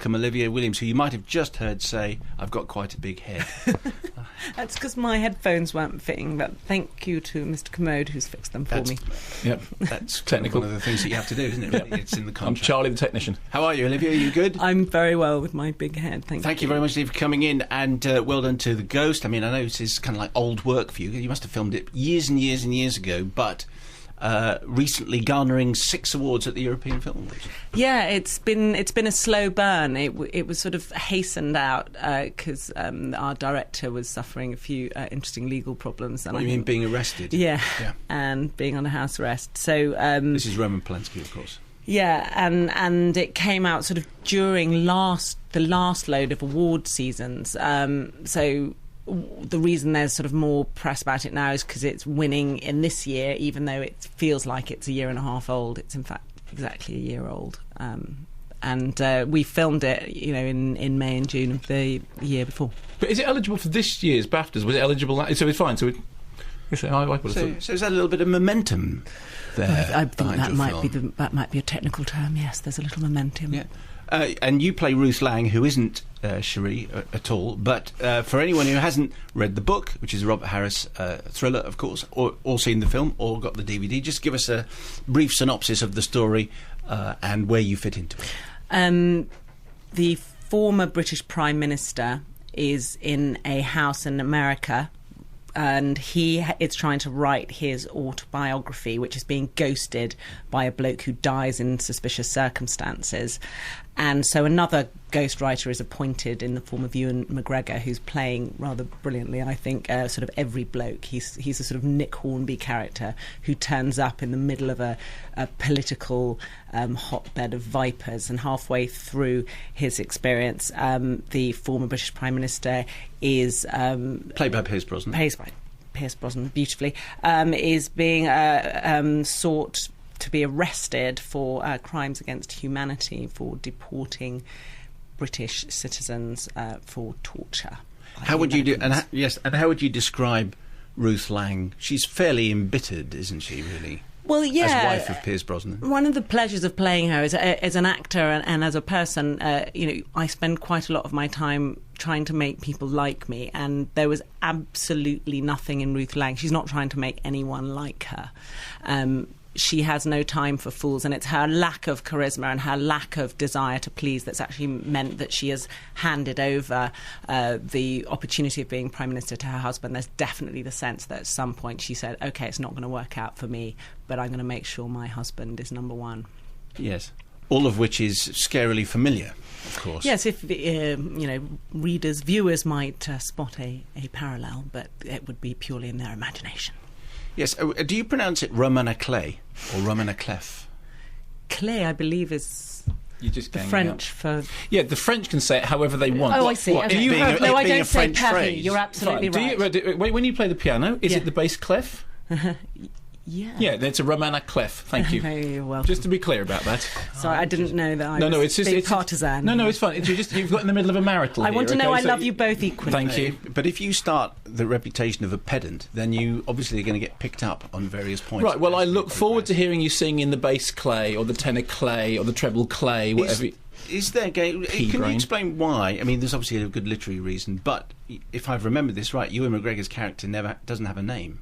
welcome Olivia Williams, who you might have just heard say, "I've got quite a big head." That's because my headphones weren't fitting, but thank you to Mr. Kermode who's fixed them for me. Yep. That's technical. one of the things that you have to do, isn't it? Really? It's in the contract. I'm Charlie the technician. How are you, Olivia? Are you good? I'm very well with my big head, thank you. You very much, Olivia, for coming in, and well done to The Ghost. I mean, I know this is kind of like old work for you. You must have filmed it years and years and years ago, but recently garnering 6 awards at the European Film Awards. Yeah, it's been a slow burn. It was sort of hastened out because our director was suffering a few interesting legal problems. What do you mean, being arrested? Yeah, and being under house arrest. So this is Roman Polanski, of course. Yeah, and it came out sort of during the last load of award seasons. So the reason there's sort of more press about it now is because it's winning in this year, even though it feels like it's a year and a half old. It's in fact exactly a year old. And we filmed it, in May and June of the year before. But is it eligible for this year's BAFTAs? Was it eligible? So it's fine. So is that a little bit of momentum there? I think that might be a technical term. Yes, there's a little momentum. Yeah. And you play Ruth Lang, who isn't Cherie at all, but for anyone who hasn't read the book, which is a Robert Harris thriller, of course, or seen the film, or got the DVD, just give us a brief synopsis of the story and where you fit into it. The former British Prime Minister is in a house in America, and he is trying to write his autobiography, which is being ghosted by a bloke who dies in suspicious circumstances. And so another ghostwriter is appointed in the form of Ewan McGregor, who's playing rather brilliantly, I think, sort of every bloke. He's a sort of Nick Hornby character who turns up in the middle of a political hotbed of vipers, and halfway through his experience, the former British Prime Minister is... played by Pierce Brosnan. Played by Pierce Brosnan, beautifully, is being sought to be arrested for crimes against humanity, for deporting British citizens for torture. How would you do? And how would you describe Ruth Lang? She's fairly embittered, isn't she? Really. Well, yeah. As wife of Pierce Brosnan. One of the pleasures of playing her is as an actor and as a person, I spend quite a lot of my time trying to make people like me, and there was absolutely nothing in Ruth Lang. She's not trying to make anyone like her. She has no time for fools, and it's her lack of charisma and her lack of desire to please that's actually meant that she has handed over the opportunity of being Prime Minister to her husband. There's definitely the sense that at some point she said, OK, it's not going to work out for me, but I'm going to make sure my husband is number one. Yes. All of which is scarily familiar, of course. Yes, if readers, viewers might spot a parallel, but it would be purely in their imagination. Yes. Do you pronounce it Romana Clay or Romana Clef? Clay, I believe, is the French for... Yeah, the French can say it however they want. Oh, I see. What, okay. no, I don't say French Paris. phrase. You're absolutely right. When you play the piano, is it the bass clef? Yeah. Yeah, it's a Romana Clef. Thank you. You're welcome. Just to be clear about that. Sorry, I didn't know that I was a big partisan. No, it's fine. You've got in the middle of a marital I want to know I love you both equally. Thank you. But if you start the reputation of a pedant, then you obviously are going to get picked up on various points. Right, well, I look forward to hearing you sing in the bass clay, or the tenor clay, or the treble clay, whatever. Is there... Can you explain why? I mean, there's obviously a good literary reason, but if I've remembered this right, Ewan McGregor's character doesn't have a name.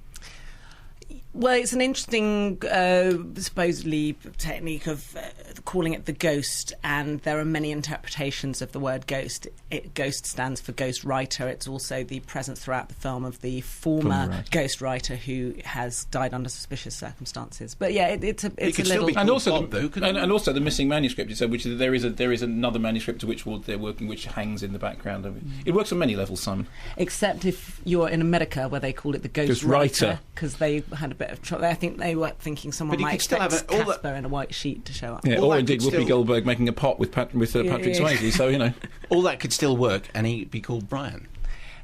Well, it's an interesting, supposedly, technique of calling it the ghost, and there are many interpretations of the word ghost. Ghost stands for ghost writer. It's also the presence throughout the film of the former ghost writer who has died under suspicious circumstances. But yeah, it's a little... And also the missing manuscript. So which there is another manuscript to which they're working, which hangs in the background. It works on many levels, Simon. Except if you're in America, where they call it the ghost writer, because they had a bit of trouble. I think they were thinking someone might expect Casper in a white sheet to show up. Yeah, or indeed Whoopi Goldberg making a pot with Patrick Swayze. So all that could still work, and he'd be called Brian.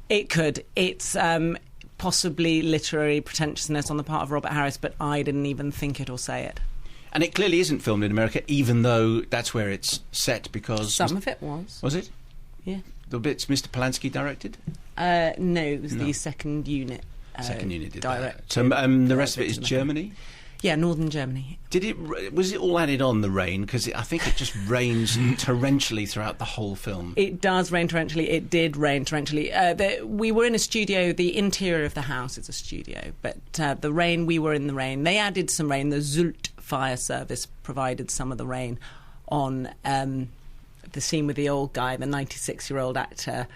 It could. It's possibly literary pretentiousness on the part of Robert Harris, but I didn't even think it or say it. And it clearly isn't filmed in America, even though that's where it's set, because... Some of it was. Was it? Yeah. The bits Mr. Polanski directed? No, it was the second unit. Second unit did direct. that. So the rest of it is Germany? Yeah, northern Germany. Was it all added on, the rain? Because I think it just rains torrentially throughout the whole film. It does rain torrentially. It did rain torrentially. We were in a studio. The interior of the house is a studio, but we were in the rain. They added some rain. The Zult fire service provided some of the rain on the scene with the old guy, the 96-year-old actor.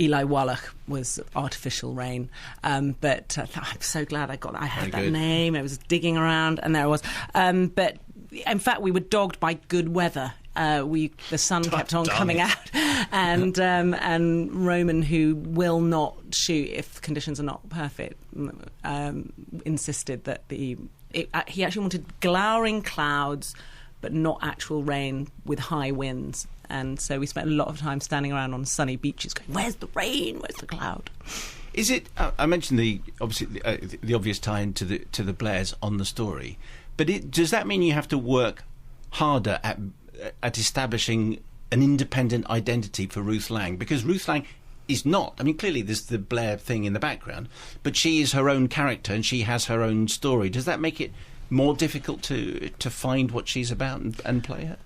Eli Wallach was artificial rain, but I'm so glad I had that name. I was digging around, and there it was. But in fact, we were dogged by good weather. The sun kept on coming out, and Roman, who will not shoot if conditions are not perfect, insisted that he actually wanted glowering clouds, but not actual rain with high winds. And so we spent a lot of time standing around on sunny beaches going, where's the rain? Where's the cloud? Is it... I mentioned the obvious tie to the Blairs on the story, but does that mean you have to work harder at establishing an independent identity for Ruth Lang? Because Ruth Lang is not... I mean, clearly there's the Blair thing in the background, but she is her own character and she has her own story. Does that make it more difficult to find what she's about and play her?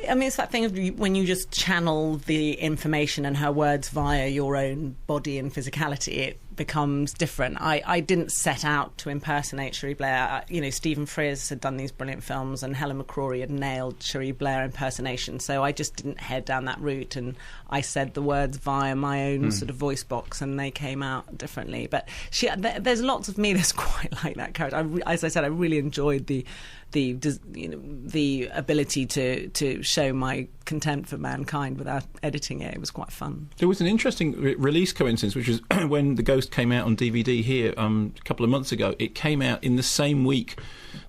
I mean, it's that thing of when you just channel the information and her words via your own body and physicality, it becomes different. I didn't set out to impersonate Cherie Blair. Stephen Frears had done these brilliant films, and Helen McCrory had nailed Cherie Blair impersonation. So I just didn't head down that route, and I said the words via my own sort of voice box, and they came out differently. But there's lots of me that's quite like that character. As I said, I really enjoyed the ability to show my contempt for mankind without editing it. It was quite fun. There was an interesting release coincidence, which was when The Ghost came out on DVD here a couple of months ago. It came out in the same week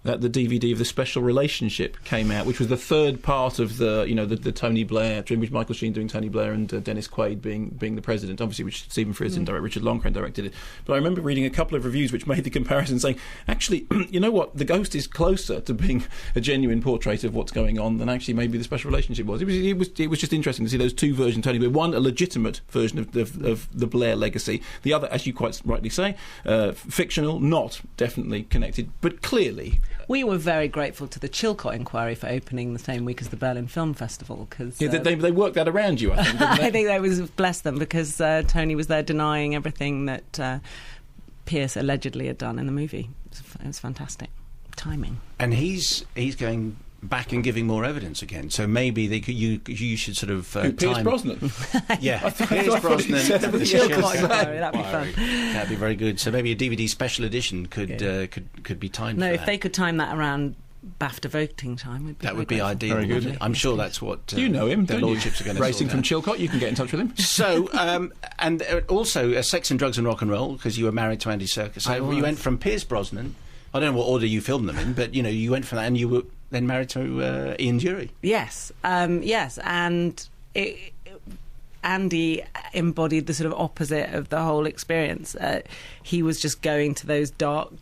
that the DVD of The Special Relationship came out, which was the third part of the Tony Blair, during which Michael Sheen doing Tony Blair and Dennis Quaid being the president, obviously, which Stephen Frears didn't direct, Richard Longcrane directed it. But I remember reading a couple of reviews which made the comparison, saying, actually, you know what, The Ghost is closer to being a genuine portrait of what's going on than actually maybe The Special Relationship was. It was just interesting to see those two versions of Tony Blair. One, a legitimate version of the Blair legacy. The other, as you quite rightly say, fictional, not definitely connected, but clearly. We were very grateful to the Chilcot Inquiry for opening the same week as the Berlin Film Festival, because they worked that around you, I think, didn't they? I think that was, bless them, because Tony was there denying everything that Pierce allegedly had done in the movie. It was fantastic timing. And he's going back and giving more evidence again. So maybe you should sort of Pierce Brosnan. Yeah, Pierce Brosnan. That'd be fun. That'd be very good. So maybe a DVD special edition could be timed. No, for if that. they could time that around BAFTA voting time, that would be ideal. Very good. I'm sure that's what you know him. The lordships are going to racing from Chilcot. You can get in touch with him. So, and also Sex and Drugs and Rock and Roll, because you were married to Andy Serkis. So you went from Pierce Brosnan. I don't know what order you filmed them in, but you went from that, and you were then married to Ian Dury. Yes, yes, and Andy embodied the sort of opposite of the whole experience. He was just going to those dark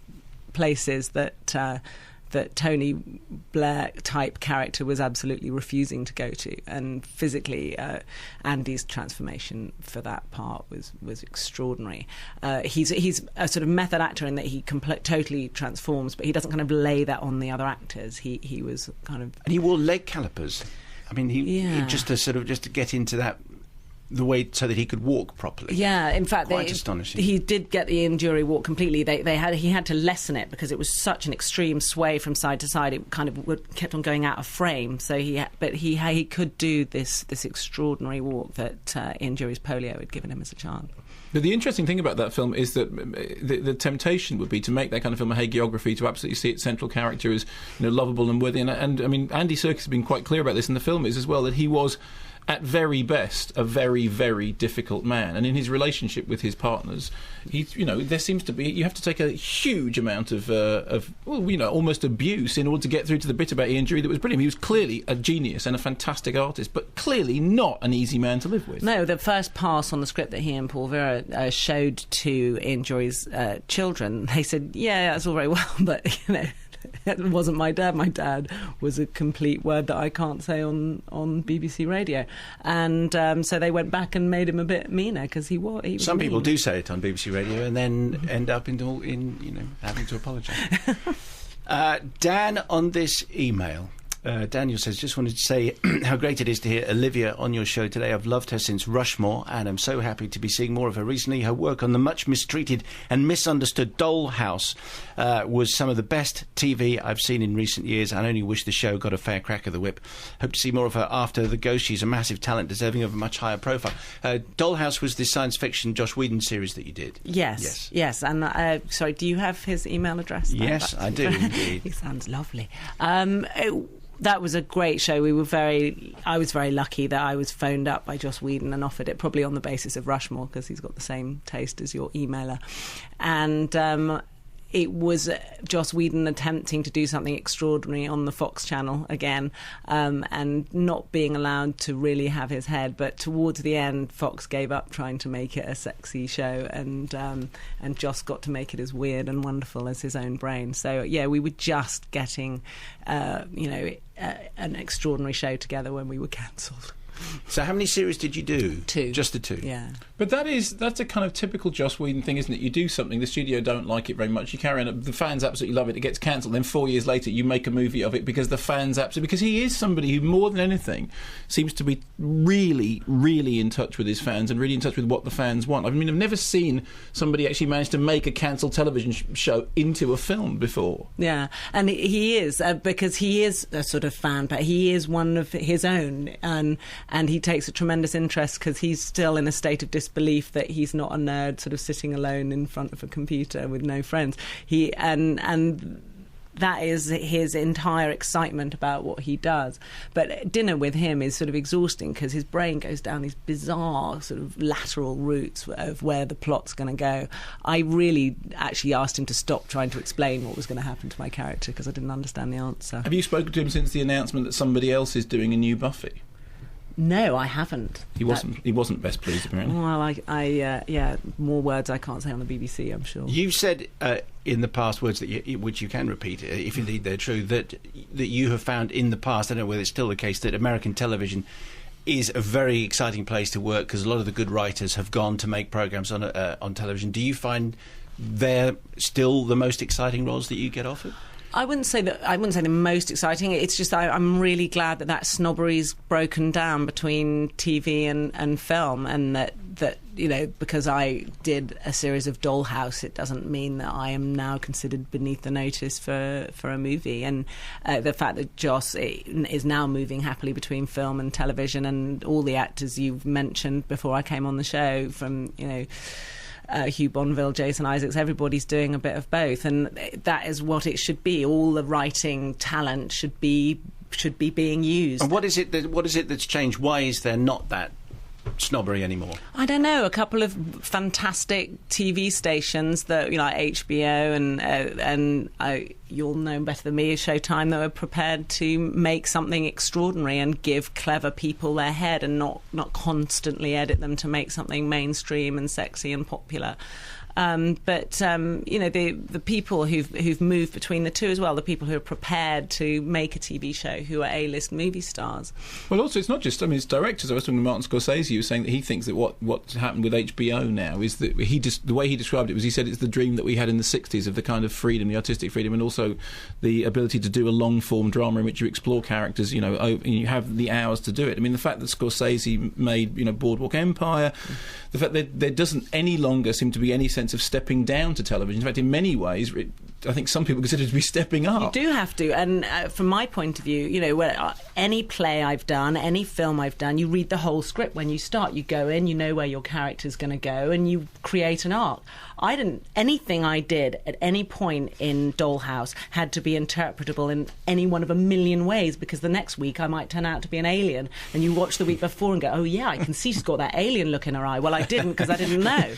places that Tony Blair type character was absolutely refusing to go to, and physically Andy's transformation for that part was extraordinary. He's a sort of method actor in that he totally transforms, but he doesn't kind of lay that on the other actors. He was kind of, and he wore leg calipers. I mean, he just to get into that. The way so that he could walk properly. Yeah, in fact, quite astonishing. He did get the Ian Dury walk completely. He had to lessen it because it was such an extreme sway from side to side. It kind of kept on going out of frame. So he could do this extraordinary walk that Ian Dury's polio had given him as a child. But the interesting thing about that film is that the temptation would be to make that kind of film a hagiography, to absolutely see its central character as lovable and worthy. And I mean, Andy Serkis has been quite clear about this in the film as well, that he was, at very best, a very, very difficult man. And in his relationship with his partners, there seems to be, you have to take a huge amount of almost abuse in order to get through to the bit about Ian Dury that was brilliant. He was clearly a genius and a fantastic artist, but clearly not an easy man to live with. No, the first pass on the script that he and Paul Vera showed to Ian Dury's children, they said, yeah, that's all very well, but, it wasn't my dad. My dad was a complete word that I can't say on BBC radio, and so they went back and made him a bit meaner because he was. Some people do say it on BBC radio and then end up in having to apologise. Dan on this email. Daniel says, just wanted to say how great it is to hear Olivia on your show today. I've loved her since Rushmore, and I'm so happy to be seeing more of her recently. Her work on the much mistreated and misunderstood Dollhouse was some of the best TV I've seen in recent years. I only wish the show got a fair crack of the whip. Hope to see more of her after The Ghost. She's a massive talent, deserving of a much higher profile. Dollhouse was the science fiction Joss Whedon series that you did. Yes. And sorry, do you have his email address? Yes, I do, indeed. He sounds lovely. That was a great show. I was very lucky that I was phoned up by Joss Whedon and offered it, probably on the basis of Rushmore, because he's got the same taste as your emailer. And it was Joss Whedon attempting to do something extraordinary on the Fox channel again, and not being allowed to really have his head. But towards the end, Fox gave up trying to make it a sexy show, and Joss got to make it as weird and wonderful as his own brain. So yeah, we were just getting, an extraordinary show together when we were cancelled. So how many series did you do? 2. Just the 2? Yeah. But that's a kind of typical Joss Whedon thing, isn't it? You do something, the studio don't like it very much, you carry on, the fans absolutely love it, it gets cancelled, then 4 years later you make a movie of it because the fans absolutely... Because he is somebody who, more than anything, seems to be really, really in touch with his fans and really in touch with what the fans want. I mean, I've never seen somebody actually manage to make a cancelled television show into a film before. Yeah, and he is, because he is a sort of fan, but he is one of his own, and he takes a tremendous interest because he's still in a state of disbelief that he's not a nerd sort of sitting alone in front of a computer with no friends. And that is his entire excitement about what he does. But dinner with him is sort of exhausting because his brain goes down these bizarre sort of lateral routes of where the plot's going to go. I really actually asked him to stop trying to explain what was going to happen to my character because I didn't understand the answer. Have you spoken to him since the announcement that somebody else is doing a new Buffy? No, I haven't. He wasn't best pleased, apparently. Well, yeah, more words I can't say on the BBC, I'm sure. You've said in the past words that which you can repeat, if indeed they're true, that you have found in the past, I don't know whether it's still the case, that American television is a very exciting place to work because a lot of the good writers have gone to make programmes on television. Do you find they're still the most exciting roles that you get offered? I wouldn't say the most exciting. It's just I'm really glad that snobbery's broken down between TV and film, and that because I did a series of Dollhouse, it doesn't mean that I am now considered beneath the notice for a movie. And the fact that Joss is now moving happily between film and television, and all the actors you've mentioned before I came on the show, from Hugh Bonneville, Jason Isaacs, everybody's doing a bit of both, and that is what it should be. All the writing talent should be being used. And what is it that's changed? Why is there not that snobbery anymore? I don't know. A couple of fantastic TV stations that like HBO and you'll know better than me, Showtime, that were prepared to make something extraordinary and give clever people their head and not constantly edit them to make something mainstream and sexy and popular. But the people who've moved between the two as well, the people who are prepared to make a TV show, who are A-list movie stars. Well, also, it's not just, it's directors. I was talking to Martin Scorsese, who was saying that he thinks that what's happened with HBO now is that the way he described it was, he said it's the dream that we had in the 60s of the kind of freedom, the artistic freedom, and also the ability to do a long-form drama in which you explore characters, and you have the hours to do it. I mean, the fact that Scorsese made, Boardwalk Empire, the fact that there doesn't any longer seem to be any sense of stepping down to television. In fact, in many ways, I think some people consider it to be stepping up. You do have to, and from my point of view, any play I've done, any film I've done, you read the whole script when you start. You go in, you know where your character's going to go, and you create an arc. Anything I did at any point in Dollhouse had to be interpretable in any one of a million ways, because the next week I might turn out to be an alien, and you watch the week before and go, oh yeah, I can see she's got that alien look in her eye. Well, I didn't, because I didn't know.